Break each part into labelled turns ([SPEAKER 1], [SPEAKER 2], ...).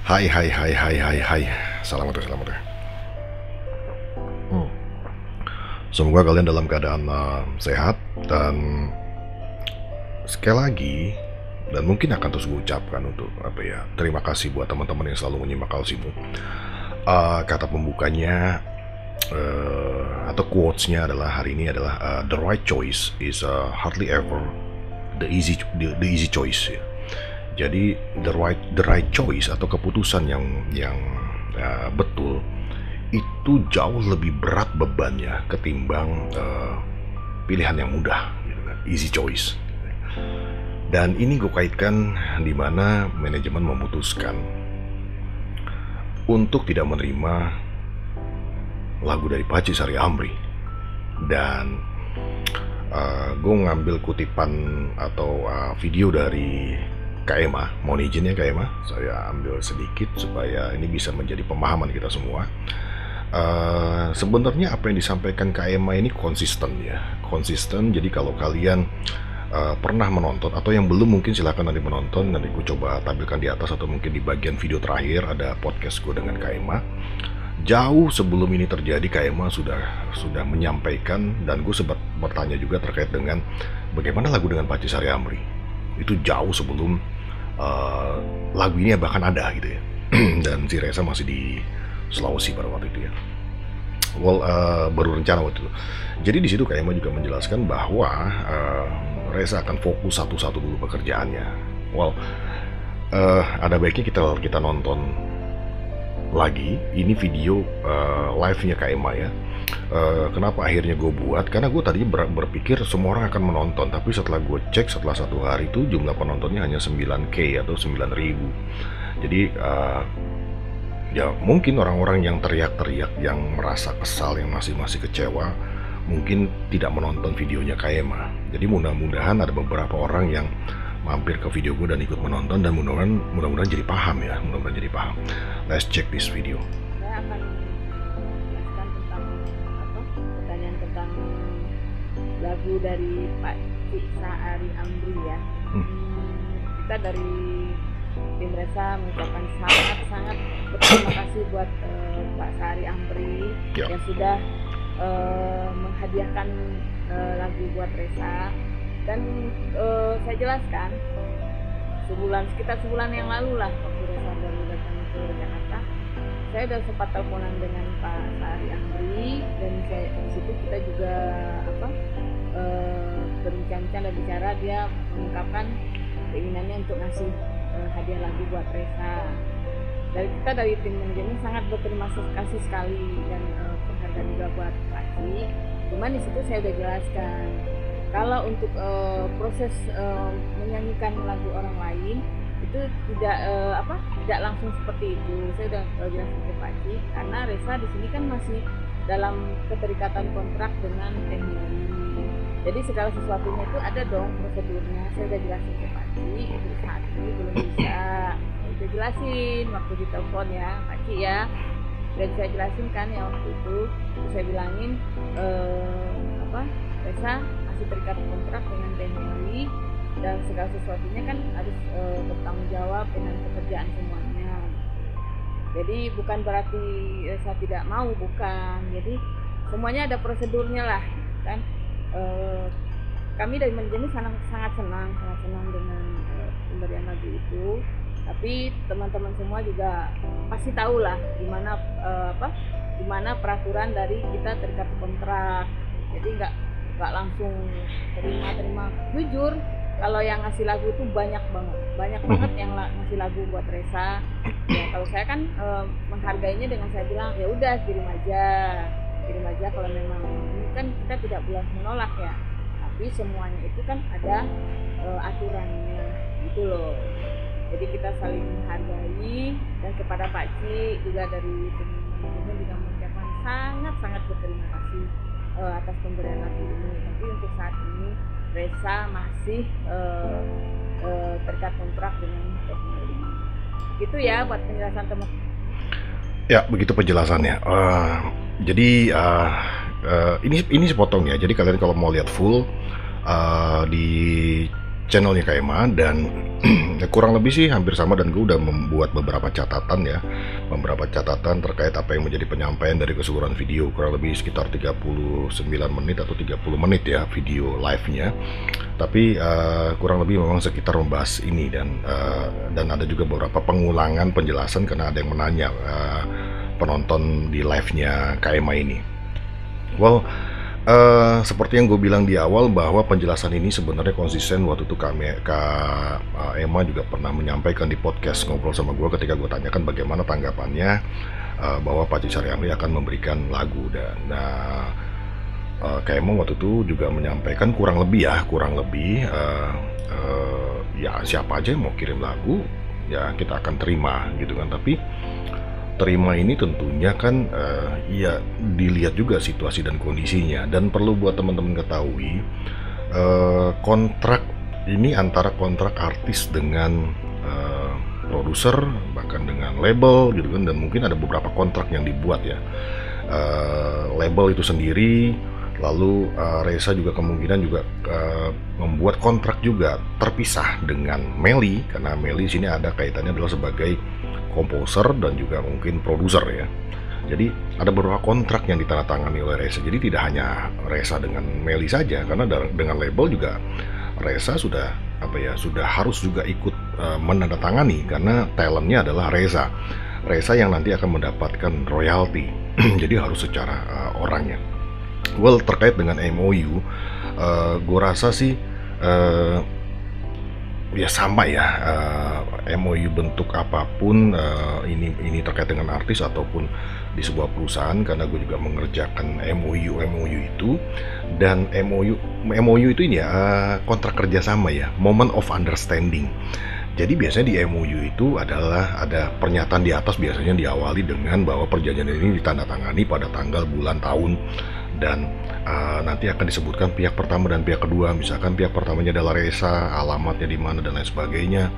[SPEAKER 1] Hai hai hai hai hai hai. Selamat ya, selamat ya. Hmm. Semoga kalian dalam keadaan sehat dan sekali lagi dan mungkin akan terus gue ucapkan untuk apa ya, terima kasih buat teman-teman yang selalu menyimak Kalsimu. Kata pembukanya atau quotes-nya adalah hari ini adalah the right choice is hardly ever the easy choice ya. Jadi the right choice atau keputusan yang betul itu jauh lebih berat bebannya ketimbang pilihan yang mudah, gitu kan? Easy choice. Dan ini gue kaitkan di mana manajemen memutuskan untuk tidak menerima lagu dari Paci Sari Amri. Dan gue ngambil kutipan atau video dari KMA, mohon izin ya KMA, saya ambil sedikit supaya ini bisa menjadi pemahaman kita semua. Sebenarnya apa yang disampaikan KMA ini konsisten ya, konsisten. Jadi kalau kalian pernah menonton atau yang belum mungkin silahkan nanti menonton, nanti gue coba tampilkan di atas atau mungkin di bagian video terakhir ada podcast gue dengan KMA. Jauh sebelum ini terjadi KMA sudah menyampaikan, dan gue sempat bertanya juga terkait dengan bagaimana lagu dengan Paci Sari Amri. Itu jauh sebelum lagu ini bahkan ada gitu ya. Dan si Reza masih di Sulawesi pada waktu itu ya. Baru rencana waktu itu. Jadi di situ KMA juga menjelaskan bahwa Reza akan fokus satu-satu dulu pekerjaannya. Ada baiknya kita nonton lagi ini video live-nya KMA ya. Kenapa akhirnya gue buat? Karena gue tadinya berpikir semua orang akan menonton, tapi setelah gue cek setelah satu hari itu jumlah penontonnya hanya 9K atau 9.000. Jadi ya mungkin orang-orang yang teriak-teriak, yang merasa kesal, yang masih kecewa, mungkin tidak menonton videonya KMA. Jadi mudah-mudahan ada beberapa orang yang mampir ke video gue dan ikut menonton, dan mudah-mudahan jadi paham ya, mudah-mudahan jadi paham. Let's check this video.
[SPEAKER 2] Saya akan menjelaskan tentang pertanyaan tentang lagu dari Pak Sari Amri ya. Kita dari tim Reza mengucapkan sangat berterima kasih buat Pak Sari Amri yang sudah menghadiahkan lagu buat Reza. Dan saya jelaskan sekitar sebulan yang lalu lah, waktu Reza baru datang ke Jakarta, saya udah sempat teleponan dengan Pak Sari Amri, dan di situ kita juga berbincang-bincang dan bicara. Dia mengungkapkan keinginannya untuk ngasih hadiah lagu buat Reza. Dari tim manajemen sangat berterima kasih sekali, dan penghargaan juga buat Pak Ci. Cuman di situ saya udah jelaskan kalau untuk proses menyanyikan lagu orang lain itu tidak langsung seperti itu. Saya udah jelasin ke Pak Ci, karena Reza di sini kan masih dalam keterikatan kontrak dengan TNI. Jadi segala sesuatunya itu ada dong prosedurnya. Saya udah jelasin ke Pak Ci, itu saat ini belum bisa. Saya udah jelasin waktu di telepon ya Pak Ci ya. Dan saya jelasin kan ya waktu itu, saya bilangin Reza masih terikat kontrak dengan TNI, dan segala sesuatunya kan harus bertanggung jawab dengan pekerjaan semuanya. Jadi bukan berarti Reza tidak mau, bukan. Jadi semuanya ada prosedurnya lah kan. Kami dari manajemen sangat senang dengan pemberian lagu itu. Tapi teman-teman semua juga pasti tahu lah gimana peraturan dari kita terikat kontrak. Jadi nggak langsung terima. Jujur, kalau yang ngasih lagu itu banyak banget yang ngasih lagu buat Reza. Ya, kalau saya kan menghargainya dengan saya bilang ya udah kirim aja kalau memang ini kan kita tidak boleh menolak ya. Tapi semuanya itu kan ada aturannya gitu loh. Jadi kita saling menghargai, dan kepada Pak Ci juga dari tim manajemen juga mengucapkan sangat berterima kasih atas pemberian lagu ini. Tapi untuk saat ini Reza masih terikat kontrak dengan TNI. Gitu ya buat penjelasan teman.
[SPEAKER 1] Ya begitu penjelasannya. Jadi ini sepotong ya. Jadi kalian kalau mau lihat full di channelnya KMA dan ya kurang lebih sih hampir sama, dan gue udah membuat beberapa catatan terkait apa yang menjadi penyampaian dari keseluruhan video, kurang lebih sekitar 39 menit atau 30 menit ya video live-nya. Tapi kurang lebih memang sekitar membahas ini, dan ada juga beberapa pengulangan penjelasan karena ada yang menanya penonton di live-nya KMA ini. Well, seperti yang gue bilang di awal bahwa penjelasan ini sebenarnya konsisten. Waktu itu Emma juga pernah menyampaikan di podcast Ngobrol Sama Gue ketika gue tanyakan bagaimana tanggapannya bahwa Pak Cisar Yamli akan memberikan lagu, dan Emma waktu itu juga menyampaikan kurang lebih ya siapa aja yang mau kirim lagu ya kita akan terima gitu kan. Tapi terima ini tentunya kan ya dilihat juga situasi dan kondisinya, dan perlu buat teman-teman ketahui kontrak ini antara kontrak artis dengan produser, bahkan dengan label gitu kan, dan mungkin ada beberapa kontrak yang dibuat ya label itu sendiri. Lalu Reza juga kemungkinan juga membuat kontrak juga terpisah dengan Melly, karena Melly sini ada kaitannya adalah sebagai komposer dan juga mungkin produser ya. Jadi ada beberapa kontrak yang ditandatangani oleh Reza. Jadi tidak hanya Reza dengan Melly saja, karena dengan label juga Reza sudah harus juga ikut menandatangani, karena talentnya adalah Reza yang nanti akan mendapatkan royalti. Jadi harus secara orangnya. Well, terkait dengan MOU, gue rasa sih ya sama ya, MOU bentuk apapun ini terkait dengan artis ataupun di sebuah perusahaan, karena gue juga mengerjakan MOU itu, dan MOU itu ini ya kontrak kerjasama ya, moment of understanding. Jadi biasanya di MOU itu adalah ada pernyataan di atas, biasanya diawali dengan bahwa perjanjian ini ditandatangani pada tanggal, bulan, tahun, dan nanti akan disebutkan pihak pertama dan pihak kedua. Misalkan pihak pertamanya adalah Reza, alamatnya di mana dan lain sebagainya.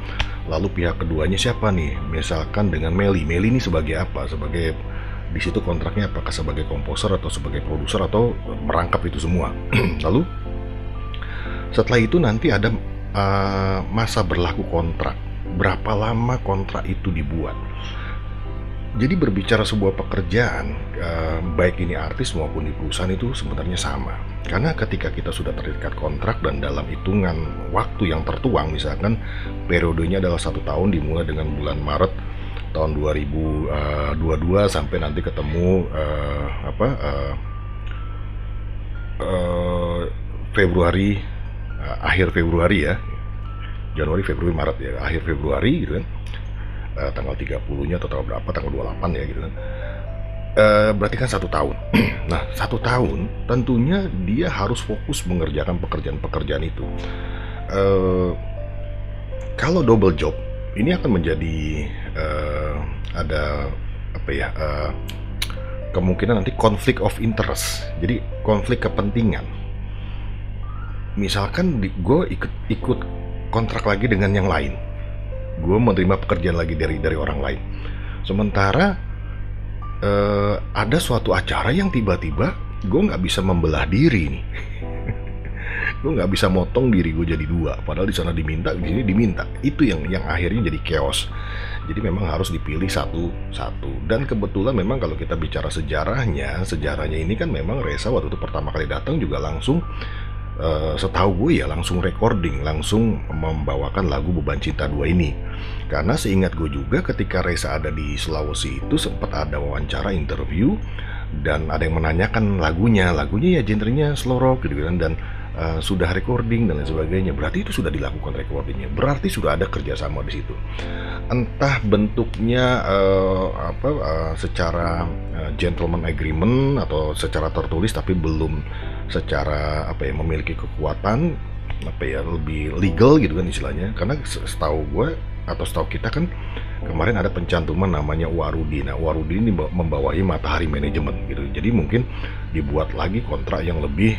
[SPEAKER 1] Lalu pihak keduanya siapa nih? Misalkan dengan Melly ini sebagai apa? Sebagai di situ kontraknya apakah sebagai komposer atau sebagai produser atau merangkap itu semua. Lalu setelah itu nanti ada masa berlaku kontrak. Berapa lama kontrak itu dibuat? Jadi berbicara sebuah pekerjaan, baik ini artis maupun di perusahaan itu sebenarnya sama. Karena ketika kita sudah terikat kontrak dan dalam hitungan waktu yang tertuang, misalkan periodenya adalah 1 tahun dimulai dengan bulan Maret tahun 2022 sampai nanti ketemu Februari, akhir Februari ya, Januari, Februari, Maret ya, akhir Februari gitu kan. Tanggal 30-nya atau tanggal berapa, tanggal 28 ya gitu kan. Berarti kan 1 tahun. Nah, 1 tahun tentunya dia harus fokus mengerjakan pekerjaan-pekerjaan itu. Kalau double job ini akan menjadi ada kemungkinan nanti konflik of interest. Jadi konflik kepentingan. Misalkan gue ikut kontrak lagi dengan yang lain, gue menerima pekerjaan lagi dari orang lain. Sementara ada suatu acara yang tiba-tiba gue nggak bisa membelah diri nih. Gue nggak bisa motong diri gue jadi 2. Padahal di sana diminta, di sini diminta. Itu yang akhirnya jadi chaos. Jadi memang harus dipilih satu-satu. Dan kebetulan memang kalau kita bicara sejarahnya ini kan memang Reza waktu itu pertama kali datang juga langsung setahu gue ya langsung recording, langsung membawakan lagu Beban Cinta 2 ini. Karena seingat gue juga ketika Reza ada di Sulawesi itu sempat ada wawancara interview dan ada yang menanyakan lagunya ya genrenya slow rock gitu kan, dan sudah recording dan lain sebagainya. Berarti itu sudah dilakukan recordingnya, berarti sudah ada kerjasama di situ. Entah bentuknya secara gentleman agreement atau secara tertulis tapi belum secara memiliki kekuatan lebih legal gitu kan istilahnya. Karena setahu gue atau setahu kita kan kemarin ada pencantuman namanya Warudi. Nah, Warudi ini membawahi Matahari Manajemen gitu. Jadi mungkin dibuat lagi kontrak yang lebih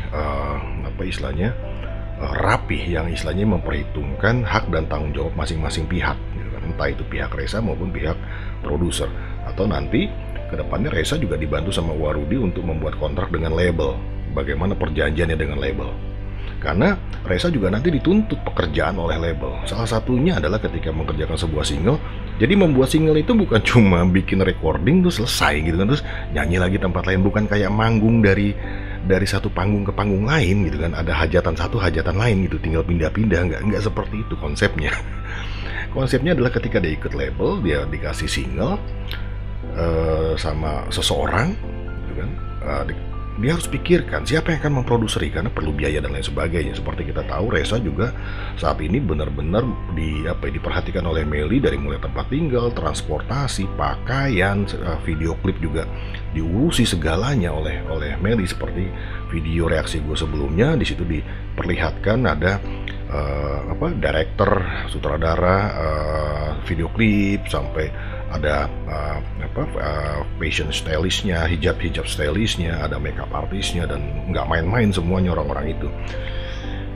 [SPEAKER 1] rapih, yang istilahnya memperhitungkan hak dan tanggung jawab masing-masing pihak gitu kan. Entah itu pihak Reza maupun pihak produser, atau nanti kedepannya Reza juga dibantu sama Warudi untuk membuat kontrak dengan label. Bagaimana perjanjiannya dengan label. Karena Reza juga nanti dituntut pekerjaan oleh label. Salah satunya adalah ketika mengerjakan sebuah single. Jadi membuat single itu bukan cuma bikin recording terus selesai gitu kan, terus nyanyi lagi tempat lain, bukan kayak manggung dari satu panggung ke panggung lain gitu kan, ada hajatan satu hajatan lain gitu, tinggal pindah-pindah. Nggak seperti itu konsepnya. Konsepnya adalah ketika dia ikut label, dia dikasih single sama seseorang gitu kan, dia harus pikirkan siapa yang akan memproduksi karena perlu biaya dan lain sebagainya. Seperti kita tahu, Reza juga saat ini benar-benar diperhatikan oleh Melly, dari mulai tempat tinggal, transportasi, pakaian, video klip juga diurusi segalanya oleh Melly. Seperti video reaksi gue sebelumnya, di situ diperlihatkan ada director, sutradara, video klip, sampai ada fashion stylistnya, hijab stylistnya, ada makeup artisnya, dan nggak main-main semuanya orang-orang itu.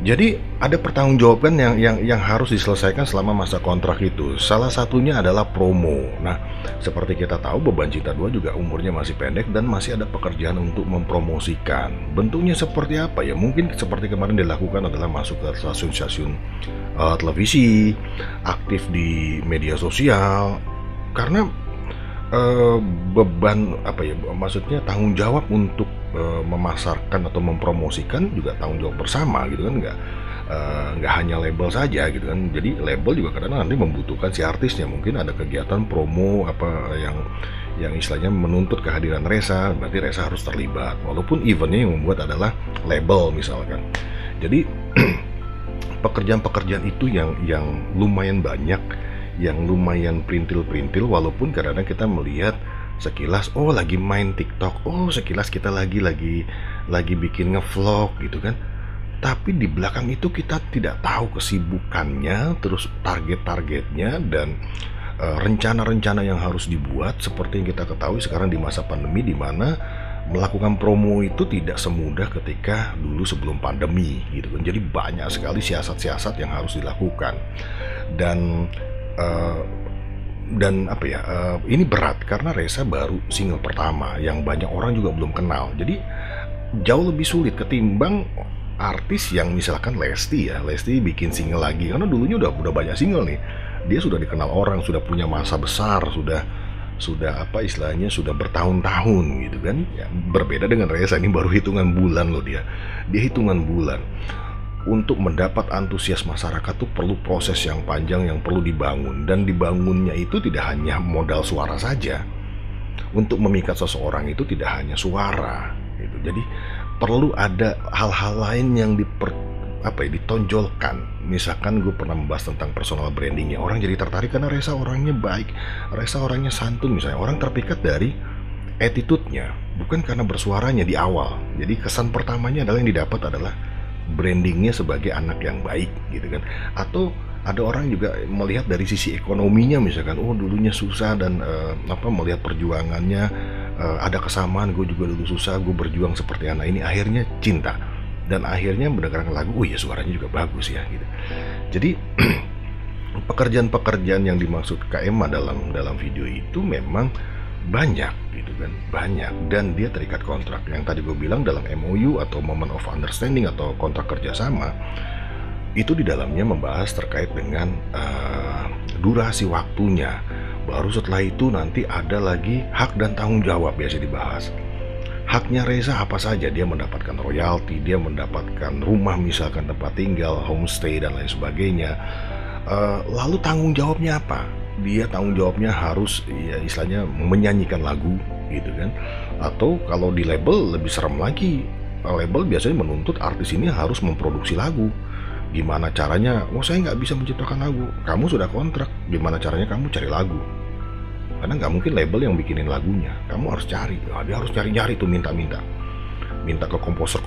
[SPEAKER 1] Jadi ada pertanggungjawaban yang harus diselesaikan selama masa kontrak itu. Salah satunya adalah promo. Nah, seperti kita tahu, Beban Cinta 2 juga umurnya masih pendek dan masih ada pekerjaan untuk mempromosikan. Bentuknya seperti apa ya? Mungkin seperti kemarin dilakukan adalah masuk ke stasiun-stasiun televisi, aktif di media sosial. Karena beban maksudnya tanggung jawab untuk memasarkan atau mempromosikan juga tanggung jawab bersama gitu kan, nggak hanya label saja gitu kan. Jadi label juga kadang nanti membutuhkan si artisnya, mungkin ada kegiatan promo yang istilahnya menuntut kehadiran Reza, berarti Reza harus terlibat walaupun eventnya yang membuat adalah label misalkan. Jadi pekerjaan-pekerjaan itu yang lumayan banyak, yang lumayan perintil-perintil, walaupun kadang-kadang kita melihat sekilas, oh lagi main TikTok, oh sekilas kita lagi bikin ngevlog gitu kan. Tapi di belakang itu kita tidak tahu kesibukannya, terus target-targetnya, dan rencana-rencana yang harus dibuat. Seperti yang kita ketahui sekarang di masa pandemi, di mana melakukan promo itu tidak semudah ketika dulu sebelum pandemi gitu kan. Jadi banyak sekali siasat-siasat yang harus dilakukan, dan ini berat karena Reza baru single pertama yang banyak orang juga belum kenal. Jadi jauh lebih sulit ketimbang artis yang misalkan Lesti bikin single lagi, karena dulunya udah banyak single nih. Dia sudah dikenal orang, sudah punya masa besar, sudah sudah bertahun-tahun gitu kan ya. Berbeda dengan Reza, ini baru hitungan bulan loh, dia hitungan bulan. Untuk mendapat antusias masyarakat tuh perlu proses yang panjang yang perlu dibangun, dan dibangunnya itu tidak hanya modal suara saja. Untuk memikat seseorang itu tidak hanya suara gitu. Jadi perlu ada hal-hal lain yang ditonjolkan. Misalkan gue pernah membahas tentang personal brandingnya, orang jadi tertarik karena Reza orangnya baik, Reza orangnya santun misalnya. Orang terpikat dari attitude-nya, bukan karena bersuaranya di awal. Jadi kesan pertamanya adalah yang didapat adalah brandingnya sebagai anak yang baik gitu kan. Atau ada orang juga melihat dari sisi ekonominya, misalkan oh dulunya susah dan melihat perjuangannya, ada kesamaan, gue juga dulu susah, gue berjuang seperti anak ini, akhirnya cinta, dan akhirnya mendengarkan lagu, oh ya suaranya juga bagus ya gitu. Jadi pekerjaan-pekerjaan yang dimaksud Kak Emma dalam video itu memang banyak gitu kan, banyak, dan dia terikat kontrak yang tadi gue bilang dalam MOU atau Moment of Understanding atau kontrak kerjasama. Itu di dalamnya membahas terkait dengan durasi waktunya. Baru setelah itu nanti ada lagi hak dan tanggung jawab biasa dibahas. Haknya Reza apa saja, dia mendapatkan royalti, dia mendapatkan rumah misalkan, tempat tinggal, homestay dan lain sebagainya. Lalu tanggung jawabnya apa? Dia tanggung jawabnya harus ya istilahnya menyanyikan lagu gitu kan. Atau kalau di label lebih serem lagi, label biasanya menuntut artis ini harus memproduksi lagu. Gimana caranya? Oh saya nggak bisa menciptakan lagu. Kamu sudah kontrak, gimana caranya kamu cari lagu? Karena nggak mungkin label yang bikinin lagunya, kamu harus cari. Nah, dia harus cari-cari tuh, minta ke komposer,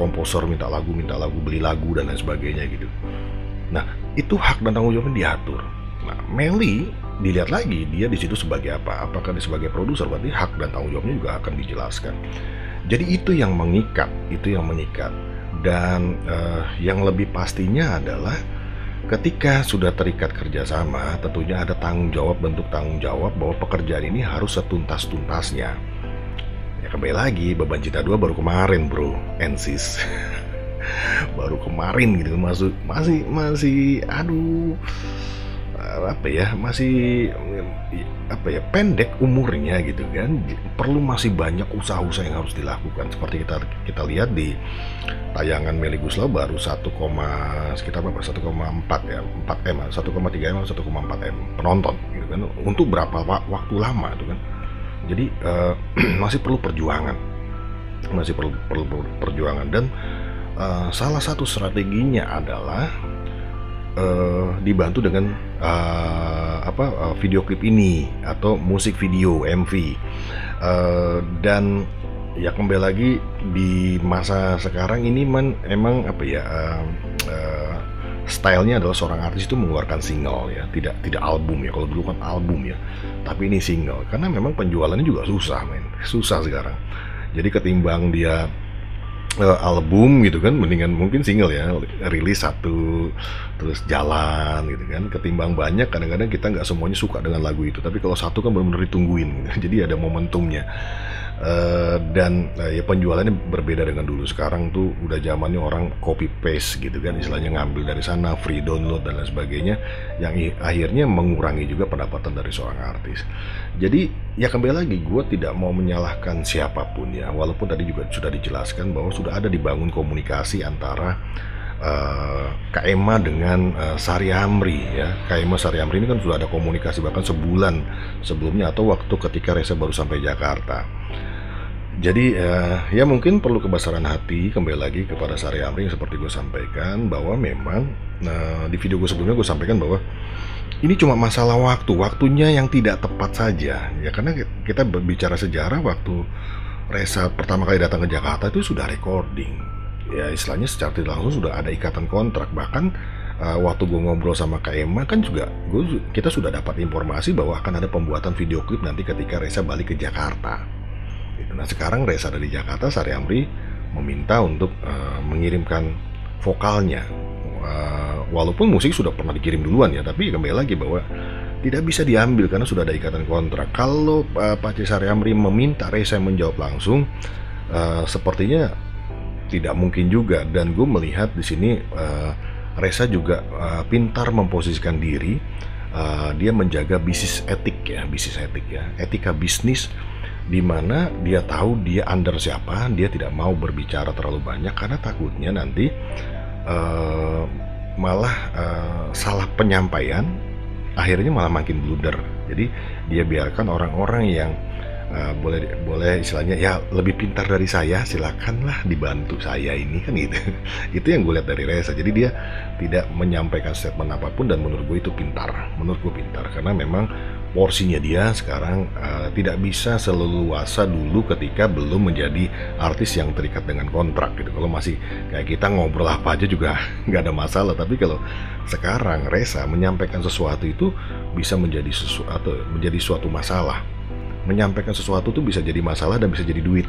[SPEAKER 1] minta lagu, beli lagu dan lain sebagainya gitu. Nah itu hak dan tanggung jawabnya diatur. Nah Melly dilihat lagi dia di situ sebagai apa? Apakah dia sebagai produser? Berarti hak dan tanggung jawabnya juga akan dijelaskan. Jadi itu yang mengikat, dan yang lebih pastinya adalah ketika sudah terikat kerjasama, tentunya ada tanggung jawab, bentuk tanggung jawab bahwa pekerjaan ini harus setuntas-tuntasnya. Ya kembali lagi, Beban Cinta 2 baru kemarin bro, NSIS. baru kemarin gitu masih aduh, apa ya, masih apa ya, pendek umurnya gitu kan. Perlu masih banyak usaha-usaha yang harus dilakukan. Seperti kita lihat di tayangan Melly Goeslaw baru 1, sekitar berapa, 1,4 ya, 4 M, 1,3 M, 1,4 M penonton gitu kan, untuk berapa waktu lama itu kan. Jadi masih perlu perjuangan, perlu perjuangan. Dan salah satu strateginya adalah dibantu dengan video klip ini atau musik video MV. Dan ya kembali lagi di masa sekarang ini emang apa ya, stylenya adalah seorang artis itu mengeluarkan single ya, tidak album ya. Kalau dulu kan album ya, tapi ini single karena memang penjualannya juga susah sekarang. Jadi ketimbang dia album gitu kan, mendingan mungkin single ya, rilis satu terus jalan gitu kan, ketimbang banyak. Kadang-kadang kita nggak semuanya suka dengan lagu itu, tapi kalau satu kan benar-benar ditungguin gitu. Jadi ada momentumnya. Dan ya penjualannya berbeda dengan dulu. Sekarang tuh udah zamannya orang copy paste gitu kan, istilahnya ngambil dari sana, free download dan lain sebagainya, yang akhirnya mengurangi juga pendapatan dari seorang artis. Jadi ya kembali lagi, gue tidak mau menyalahkan siapapun ya, walaupun tadi juga sudah dijelaskan bahwa sudah ada dibangun komunikasi antara Kak Emma dengan Sari Amri ya. Kak Emma Sari Amri ini kan sudah ada komunikasi bahkan sebulan sebelumnya, atau waktu ketika Reza baru sampai Jakarta. Jadi ya mungkin perlu kebesaran hati kembali lagi kepada Sari Amri, yang seperti gue sampaikan bahwa memang di video gue sebelumnya gue sampaikan bahwa ini cuma masalah waktunya yang tidak tepat saja ya. Karena kita berbicara sejarah, waktu Reza pertama kali datang ke Jakarta itu sudah recording ya, istilahnya secara tidak langsung sudah ada ikatan kontrak. Bahkan waktu gue ngobrol sama Kak Emma kan juga kita sudah dapat informasi bahwa akan ada pembuatan video klip nanti ketika Reza balik ke Jakarta. Nah sekarang Reza ada di Jakarta, Sari Amri meminta untuk mengirimkan vokalnya. Walaupun musik sudah pernah dikirim duluan ya, tapi kembali lagi bahwa tidak bisa diambil karena sudah ada ikatan kontrak. Kalau Pak Sari Amri meminta Reza menjawab langsung, sepertinya tidak mungkin juga. Dan gue melihat di sini Reza juga pintar memposisikan diri. Dia menjaga bisnis etik ya, etika bisnis, di mana dia tahu dia under siapa. Dia tidak mau berbicara terlalu banyak karena takutnya nanti malah salah penyampaian, akhirnya malah makin blunder. Jadi dia biarkan orang-orang yang boleh istilahnya ya lebih pintar dari saya, silakanlah dibantu saya ini kan gitu. Itu yang gue lihat dari Reza. Jadi dia tidak menyampaikan statement apapun, dan menurut gue itu pintar. Karena memang porsinya dia sekarang tidak bisa seleluasa dulu ketika belum menjadi artis yang terikat dengan kontrak gitu. Kalau masih kayak kita ngobrol apa aja juga nggak ada masalah, tapi kalau sekarang Reza menyampaikan sesuatu itu bisa menjadi suatu masalah. Menyampaikan sesuatu tuh bisa jadi masalah dan bisa jadi duit.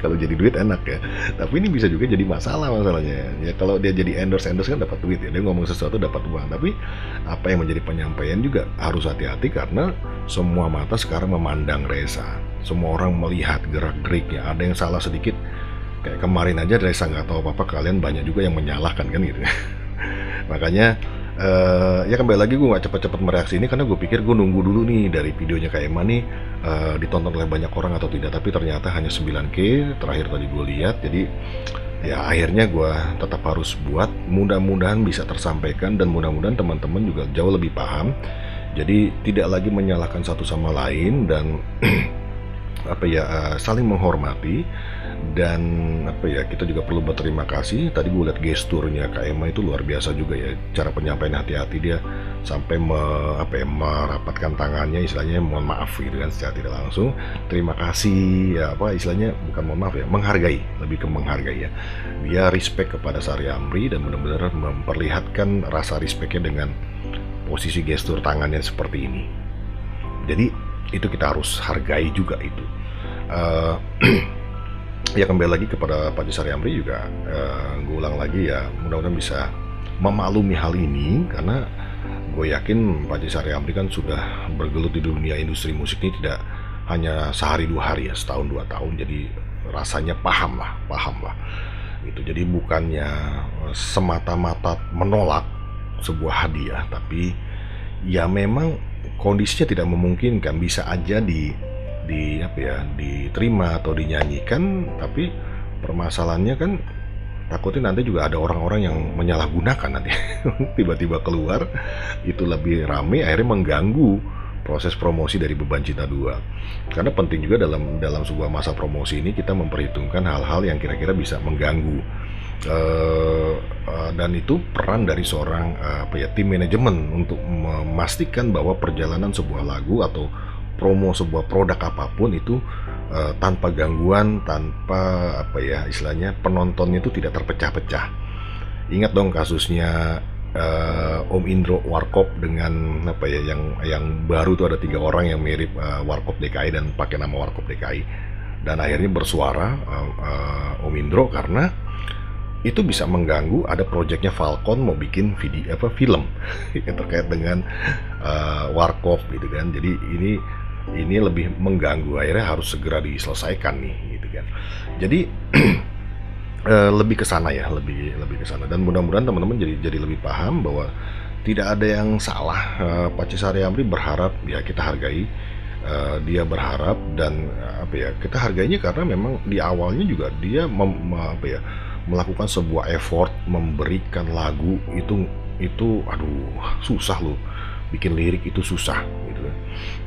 [SPEAKER 1] Kalau jadi duit enak ya, tapi ini bisa juga jadi masalahnya ya. Kalau dia jadi endorse kan dapat duit ya, dia ngomong sesuatu dapat uang. Tapi apa yang menjadi penyampaian juga harus hati-hati, karena semua mata sekarang memandang Reza. Semua orang melihat gerak-geriknya. Ada yang salah sedikit, kayak kemarin aja Reza nggak tahu apa-apa, kalian banyak juga yang menyalahkan kan gitu. Makanya ya kembali lagi gue gak cepet-cepet mereaksi ini karena gue pikir gue nunggu dulu nih dari videonya Kak Emma nih ditonton oleh banyak orang atau tidak. Tapi ternyata hanya 9K terakhir tadi gue lihat. Jadi ya akhirnya gue tetap harus buat. Mudah-mudahan bisa tersampaikan, dan mudah-mudahan teman-teman juga jauh lebih paham. Jadi tidak lagi menyalahkan satu sama lain, dan saling menghormati. Dan kita juga perlu berterima kasih. Tadi gue lihat gesturnya Kak Emma itu luar biasa juga ya, cara penyampaian hati-hati dia sampai merapatkan tangannya, istilahnya mohon maaf gitu kan secara tidak langsung. Terima kasih ya, istilahnya bukan mohon maaf ya, menghargai, lebih ke menghargai ya. Dia respect kepada Sari Amri dan benar-benar memperlihatkan rasa respectnya dengan posisi gestur tangannya seperti ini. Jadi itu kita harus hargai juga itu. Ya kembali lagi kepada Pak Sari Amri juga, gue ulang lagi ya, mudah-mudahan bisa memaklumi hal ini, karena gue yakin Pak Sari Amri kan sudah bergelut di dunia industri musik ini tidak hanya sehari dua hari ya, setahun 2 tahun. Jadi rasanya paham lah. gitu. Jadi bukannya semata-mata menolak sebuah hadiah, tapi ya memang kondisinya tidak memungkinkan, bisa aja di apa ya, diterima atau dinyanyikan, tapi permasalahannya kan takutnya nanti juga ada orang-orang yang menyalahgunakan nanti. Tiba-tiba keluar itu lebih rame, akhirnya mengganggu proses promosi dari Beban Cinta 2. Karena penting juga dalam sebuah masa promosi ini kita memperhitungkan hal-hal yang kira-kira bisa mengganggu. Dan itu peran dari seorang apa ya, tim manajemen untuk memastikan bahwa perjalanan sebuah lagu atau promo sebuah produk apapun itu tanpa gangguan, tanpa apa ya istilahnya, penontonnya itu tidak terpecah-pecah. Ingat dong kasusnya Om Indro Warkop dengan apa ya, yang baru tuh ada 3 orang yang mirip Warkop DKI dan pakai nama Warkop DKI, dan akhirnya bersuara Om Indro karena itu bisa mengganggu. Ada proyeknya Falcon mau bikin film yang terkait dengan Warkop gitu kan. Jadi ini lebih mengganggu, akhirnya harus segera diselesaikan nih gitu kan. Jadi lebih ke sana ya, lebih ke sana, dan mudah-mudahan teman-teman jadi lebih paham bahwa tidak ada yang salah. Paci Sari Amri berharap ya kita hargai, dia berharap, dan apa ya, kita hargainya karena memang di awalnya juga dia melakukan sebuah effort memberikan lagu itu aduh susah loh, bikin lirik itu susah gitu kan.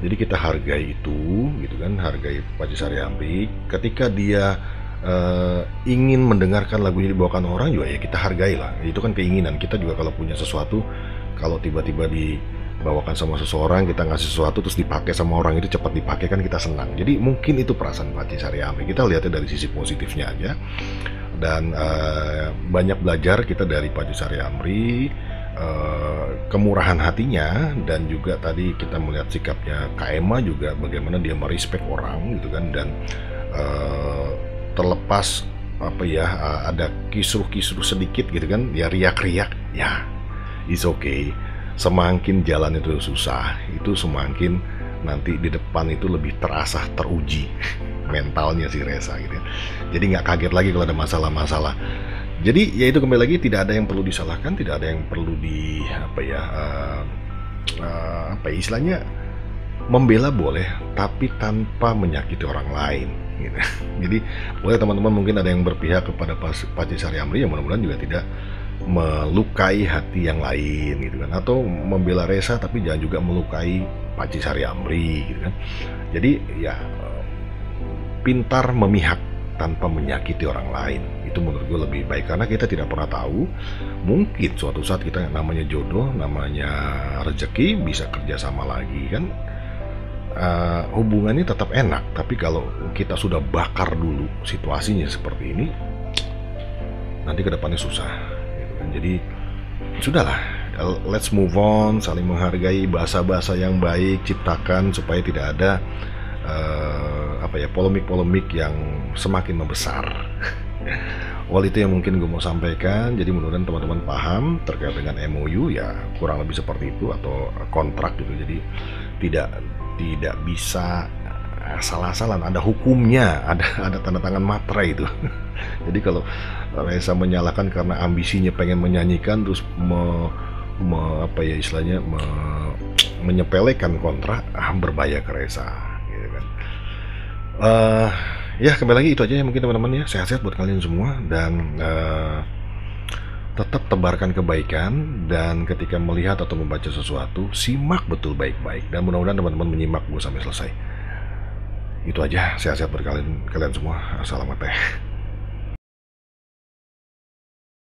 [SPEAKER 1] Jadi kita hargai itu gitu kan, hargai Paci Sari Amri ketika dia ingin mendengarkan lagunya dibawakan orang juga, ya kita hargai lah, itu kan keinginan kita juga. Kalau punya sesuatu, kalau tiba-tiba dibawakan sama seseorang, kita ngasih sesuatu terus dipakai sama orang itu, cepat dipakai, kan kita senang. Jadi mungkin itu perasaan Paci Sari Amri, kita lihatnya dari sisi positifnya aja. Dan banyak belajar kita dari Paci Sari Amri, kemurahan hatinya, dan juga tadi kita melihat sikapnya Kak Emma juga, bagaimana dia merespek orang gitu kan. Dan terlepas apa ya, ada kisruh-kisruh sedikit gitu kan, ya riak-riak, ya it's okay. Semakin jalan itu susah, itu semakin nanti di depan itu lebih terasa teruji mentalnya si Reza gitu ya. Jadi nggak kaget lagi kalau ada masalah-masalah. Jadi ya itu, kembali lagi, tidak ada yang perlu disalahkan, tidak ada yang perlu di apa ya, istilahnya membela boleh, tapi tanpa menyakiti orang lain gitu. Jadi boleh teman-teman mungkin ada yang berpihak kepada Paci Sari Amri, yang mudah-mudahan juga tidak melukai hati yang lain gitu kan, atau membela Reza tapi jangan juga melukai Paci Sari Amri gitu kan. Jadi ya pintar memihak tanpa menyakiti orang lain, itu menurut gue lebih baik, karena kita tidak pernah tahu, mungkin suatu saat kita, namanya jodoh, namanya rezeki, bisa kerja sama lagi kan. Hubungannya tetap enak, tapi kalau kita sudah bakar dulu situasinya seperti ini, nanti kedepannya susah gitu kan. Jadi sudahlah, let's move on, saling menghargai, bahasa-bahasa yang baik ciptakan supaya tidak ada polemik-polemik yang semakin membesar. Well, itu yang mungkin gue mau sampaikan. Jadi mudah-mudahan teman-teman paham terkait dengan MOU, ya kurang lebih seperti itu, atau kontrak gitu. Jadi tidak bisa salah-salah, ada hukumnya, ada tanda tangan materai itu. Jadi kalau Reza menyalahkan karena ambisinya pengen menyanyikan, terus menyepelekan kontrak, berbahaya ke Reza gitu kan. Ya kembali lagi, itu aja ya mungkin teman-teman ya. Sehat-sehat buat kalian semua, dan tetap tebarkan kebaikan, dan ketika melihat atau membaca sesuatu, simak betul baik-baik, dan mudah-mudahan teman-teman menyimak gue sampai selesai. Itu aja, sehat-sehat buat kalian semua. Assalamualaikum.